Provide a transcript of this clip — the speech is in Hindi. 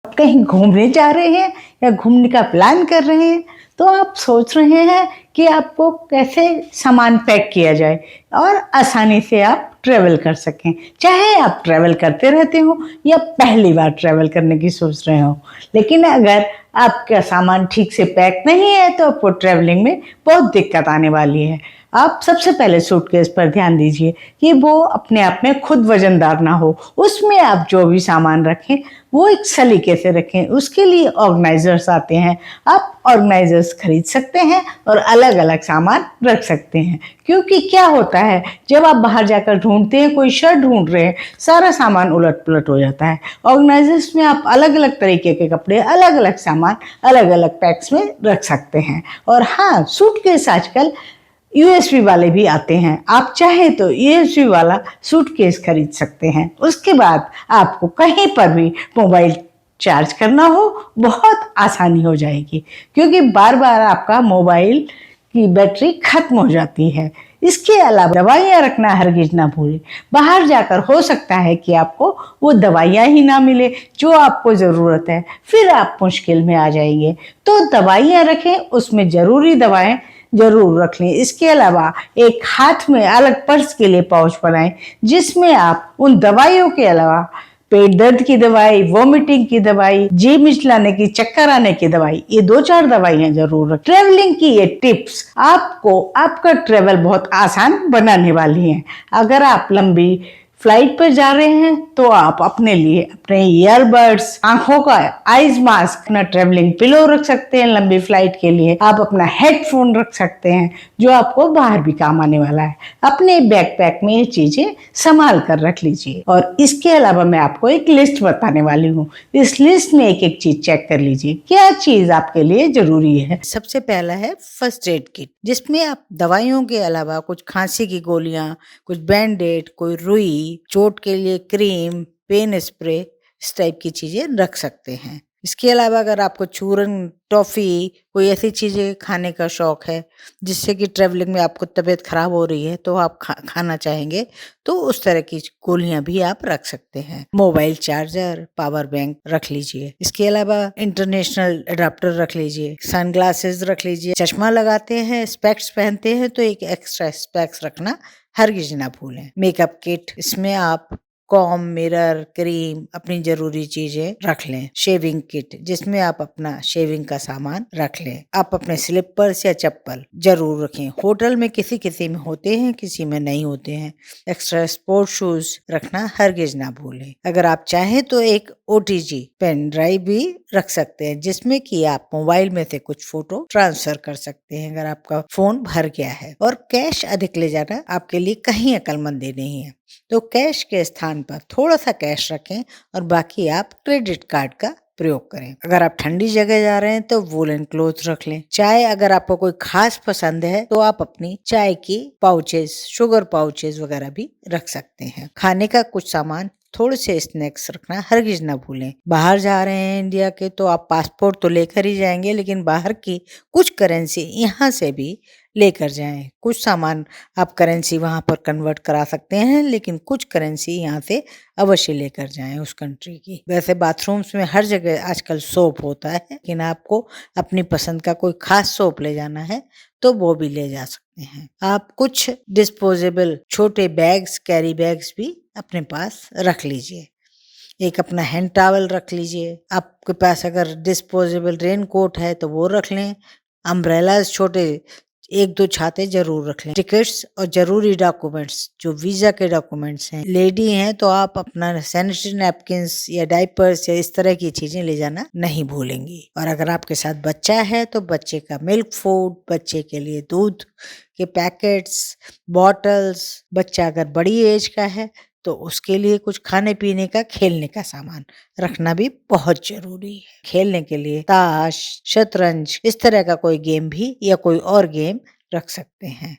आप कहीं घूमने जा रहे हैं या घूमने का प्लान कर रहे हैं, तो आप सोच रहे हैं कि आपको कैसे सामान पैक किया जाए और आसानी से आप ट्रैवल कर सकें। चाहे आप ट्रैवल करते रहते हो या पहली बार ट्रैवल करने की सोच रहे हो, लेकिन अगर आपका सामान ठीक से पैक नहीं है तो आपको ट्रैवलिंग में बहुत दिक्कत आने वाली है। आप सबसे पहले सूटकेस पर ध्यान दीजिए कि वो अपने आप में खुद वजनदार ना हो। उसमें आप जो भी सामान रखें वो एक सलीके से रखें। उसके लिए ऑर्गेनाइजर्स आते हैं, आप ऑर्गेनाइजर्स खरीद सकते हैं और अलग अलग सामान रख सकते हैं। क्योंकि क्या होता है, जब आप बाहर जाकर ढूंढते हैं, कोई शर्ट ढूंढ रहे हैं, सारा सामान उलट पुलट हो जाता है। ऑर्गेनाइजर्स में आप अलग अलग तरीके के कपड़े, अलग अलग सामान अलग अलग पैक्स में रख सकते हैं। और हाँ, सूटकेस आजकल यूएसबी वाले भी आते हैं। आप चाहे तो यूएसबी वाला सूटकेस खरीद सकते हैं। उसके बाद आपको कहीं पर भी मोबाइल चार्ज करना हो बहुत आसानी हो जाएगी, क्योंकि बार बार आपका मोबाइल की बैटरी खत्म हो जाती है। इसके अलावा दवाइयाँ रखना हरगिज ना भूलें। बाहर जाकर हो सकता है कि आपको वो दवाइयाँ ही ना मिले जो आपको ज़रूरत है, फिर आप मुश्किल में आ जाएंगे। तो दवाइयाँ रखें, उसमें ज़रूरी दवाएं जरूर रख लें। इसके अलावा एक हाथ में अलग पर्स के लिए पाउच बनाएं, जिसमें आप उन दवाइयों के अलावा पेट दर्द की दवाई, वॉमिटिंग की दवाई, जी मिचलाने की, चक्कर आने की दवाई, ये 2-4 दवाइयां जरूर रखें। ट्रेवलिंग की ये टिप्स आपको आपका ट्रेवल बहुत आसान बनाने वाली हैं। अगर आप लंबी फ्लाइट पर जा रहे हैं तो आप अपने लिए अपने ईयरबड्स, आंखों का आइज मास्क, अपना ट्रेवलिंग पिलो रख सकते हैं। लंबी फ्लाइट के लिए आप अपना हेडफोन रख सकते हैं, जो आपको बाहर भी काम आने वाला है। अपने बैकपैक में ये चीजें संभाल कर रख लीजिए। और इसके अलावा मैं आपको एक लिस्ट बताने वाली हूँ। इस लिस्ट में एक एक चीज चेक कर लीजिए, क्या चीज आपके लिए जरूरी है। सबसे पहला है फर्स्ट एड किट, जिसमें आप दवाइयों के अलावा कुछ खांसी की गोलियां, कुछ बैंडेड, कोई रुई, चोट के लिए क्रीम, पेन स्प्रे, इस टाइप की चीजें रख सकते हैं। इसके अलावा अगर आपको चूरन, टॉफी, कोई ऐसी चीजें खाने का शौक है जिससे कि ट्रेवलिंग में आपको तबीयत खराब हो रही है तो आप खाना चाहेंगे, तो उस तरह की गोलियां भी आप रख सकते हैं। मोबाइल चार्जर, पावर बैंक रख लीजिए। इसके अलावा इंटरनेशनल अडाप्टर रख लीजिए। सनग्लासेस रख लीजिए। चश्मा लगाते हैं, स्पेक्स पहनते हैं तो एक एक्स्ट्रा स्पेक्स रखना हरगिज ना भूलें। मेकअप किट, इसमें आप कॉम, मिरर, क्रीम, अपनी जरूरी चीजें रख लें। शेविंग किट, जिसमें आप अपना शेविंग का सामान रख लें। आप अपने स्लीपर्स या चप्पल जरूर रखें। होटल में किसी किसी में होते हैं, किसी में नहीं होते हैं। एक्स्ट्रा स्पोर्ट शूज रखना हरगिज ना भूलें। अगर आप चाहें तो एक ओटीजी पेन ड्राइव भी रख सकते हैं, जिसमें कि आप मोबाइल में से कुछ फोटो ट्रांसफर कर सकते हैं अगर आपका फोन भर गया है। और कैश अधिक ले जाना आपके लिए कहीं अक्लमंदी नहीं है, तो कैश के स्थान पर थोड़ा सा कैश रखें और बाकी आप क्रेडिट कार्ड का प्रयोग करें। अगर आप ठंडी जगह जा रहे हैं तो वूलन क्लोथ रख लें। चाय अगर आपको कोई खास पसंद है तो आप अपनी चाय की पाउचेस, शुगर पाउचेस वगैरह भी रख सकते हैं। खाने का कुछ सामान, थोड़े से स्नैक्स रखना हरगिज ना भूलें। बाहर जा रहे हैं इंडिया के तो आप पासपोर्ट तो लेकर ही जाएंगे, लेकिन बाहर की कुछ करेंसी यहाँ से भी लेकर जाएं। कुछ सामान आप करेंसी वहां पर कन्वर्ट करा सकते हैं, लेकिन कुछ करेंसी यहाँ से अवश्य लेकर जाएं उस कंट्री की। वैसे बाथरूम्स में हर जगह आजकल सोप होता है, लेकिन आपको अपनी पसंद का कोई खास सोप ले जाना है तो वो भी ले जा सकते हैं। आप कुछ डिस्पोजेबल छोटे बैग्स, कैरी बैग्स भी अपने पास रख लीजिए। एक अपना हैंड टॉवल रख लीजिए। आपके पास अगर डिस्पोजेबल रेन कोट है तो वो रख लें। अम्ब्रेलास छोटे, 1-2 छाते जरूर रख लें। टिकट्स और जरूरी डॉक्यूमेंट्स, जो वीजा के डॉक्यूमेंट्स हैं। लेडी हैं तो आप अपना सैनिटरी नैपकिन्स या डायपर्स या इस तरह की चीजें ले जाना नहीं भूलेंगी। और अगर आपके साथ बच्चा है तो बच्चे का मिल्क फूड, बच्चे के लिए दूध के पैकेट्स, बॉटल्स, बच्चा अगर बड़ी एज का है तो उसके लिए कुछ खाने पीने का, खेलने का सामान रखना भी बहुत जरूरी है। खेलने के लिए ताश, शतरंज, इस तरह का कोई गेम भी या कोई और गेम रख सकते हैं।